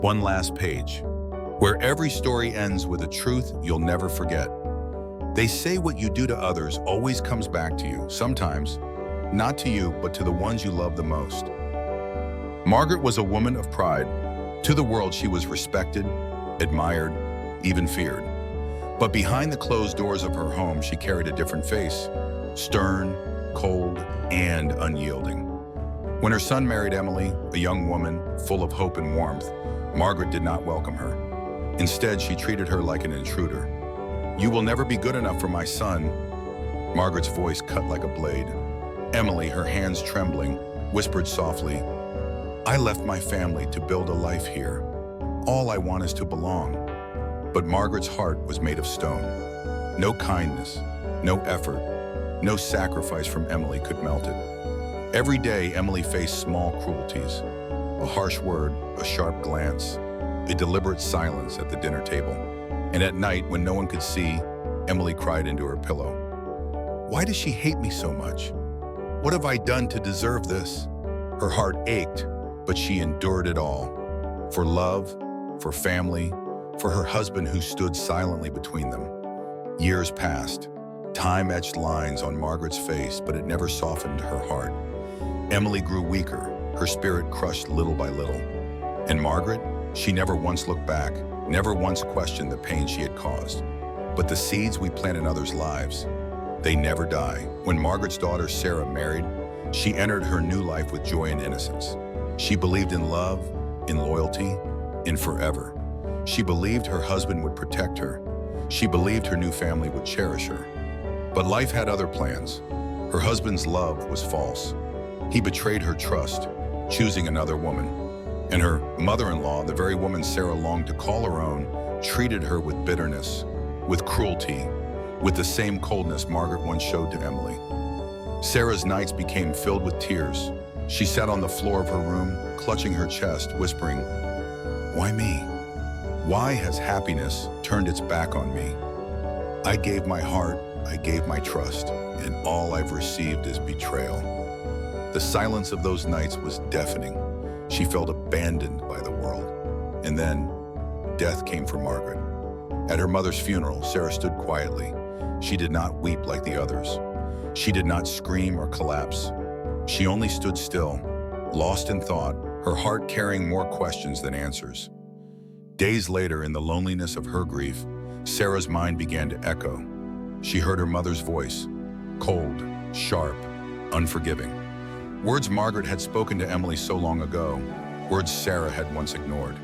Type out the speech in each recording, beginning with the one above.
One last page, where every story ends with a truth you'll never forget. They say what you do to others always comes back to you, sometimes, not to you, but to the ones you love the most. Margaret was a woman of pride. To the world, she was respected, admired, even feared. But behind the closed doors of her home, she carried a different face, stern, cold, and unyielding. When her son married Emily, a young woman full of hope and warmth, Margaret did not welcome her. Instead, she treated her like an intruder. "You will never be good enough for my son." Margaret's voice cut like a blade. Emily, her hands trembling, whispered softly, "I left my family to build a life here. All I want is to belong." But Margaret's heart was made of stone. No kindness, no effort, no sacrifice from Emily could melt it. Every day, Emily faced small cruelties. A harsh word, a sharp glance, a deliberate silence at the dinner table. And at night, when no one could see, Emily cried into her pillow. "Why does she hate me so much? What have I done to deserve this?" Her heart ached, but she endured it all. For love, for family, for her husband who stood silently between them. Years passed. Time etched lines on Margaret's face, but it never softened her heart. Emily grew weaker, her spirit crushed little by little. And Margaret, she never once looked back, never once questioned the pain she had caused. But the seeds we plant in others' lives, they never die. When Margaret's daughter Sarah married, she entered her new life with joy and innocence. She believed in love, in loyalty, in forever. She believed her husband would protect her. She believed her new family would cherish her. But life had other plans. Her husband's love was false. He betrayed her trust, choosing another woman. And her mother-in-law, the very woman Sarah longed to call her own, treated her with bitterness, with cruelty, with the same coldness Margaret once showed to Emily. Sarah's nights became filled with tears. She sat on the floor of her room, clutching her chest, whispering, "Why me? Why has happiness turned its back on me? I gave my heart, I gave my trust, and all I've received is betrayal." The silence of those nights was deafening. She felt abandoned by the world. And then, death came for Margaret. At her mother's funeral, Sarah stood quietly. She did not weep like the others. She did not scream or collapse. She only stood still, lost in thought, her heart carrying more questions than answers. Days later, in the loneliness of her grief, Sarah's mind began to echo. She heard her mother's voice, cold, sharp, unforgiving. Words Margaret had spoken to Emily so long ago, words Sarah had once ignored.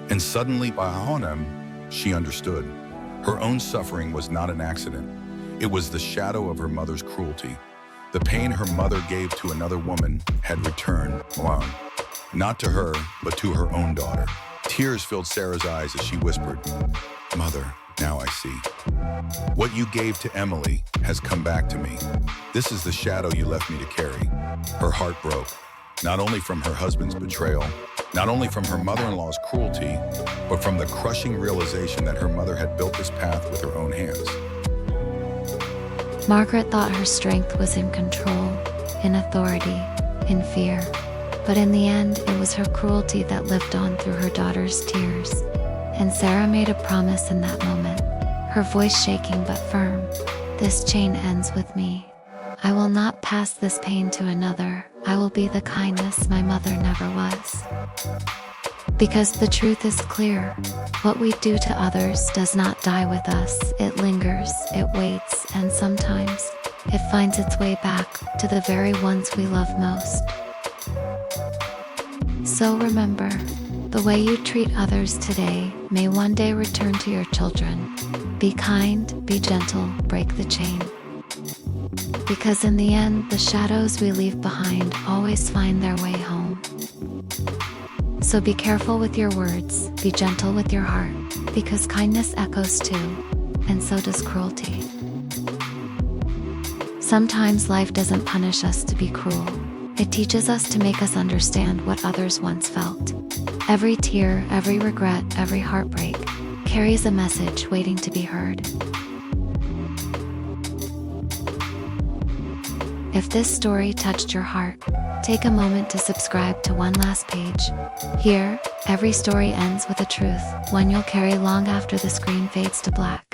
And suddenly, by Hanem, she understood. Her own suffering was not an accident. It was the shadow of her mother's cruelty. The pain her mother gave to another woman had returned, not to her, but to her own daughter. Tears filled Sarah's eyes as she whispered, "Mother, now I see. What you gave to Emily has come back to me. This is the shadow you left me to carry." Her heart broke, not only from her husband's betrayal, not only from her mother-in-law's cruelty, but from the crushing realization that her mother had built this path with her own hands. Margaret thought her strength was in control, in authority, in fear. But in the end, it was her cruelty that lived on through her daughter's tears. And Sarah made a promise in that moment, her voice shaking but firm. "This chain ends with me. I will not pass this pain to another. I will be the kindness my mother never was." Because the truth is clear. What we do to others does not die with us. It lingers, it waits, and sometimes it finds its way back to the very ones we love most. So remember, the way you treat others today may one day return to your children. Be kind, be gentle, break the chain. Because in the end, the shadows we leave behind always find their way home. So be careful with your words, be gentle with your heart, because kindness echoes too, and so does cruelty. Sometimes life doesn't punish us to be cruel. It teaches us to make us understand what others once felt. Every tear, every regret, every heartbreak carries a message waiting to be heard. If this story touched your heart, take a moment to subscribe to One Last Page. Here, Every story ends with a truth, one you'll carry long after the screen fades to black.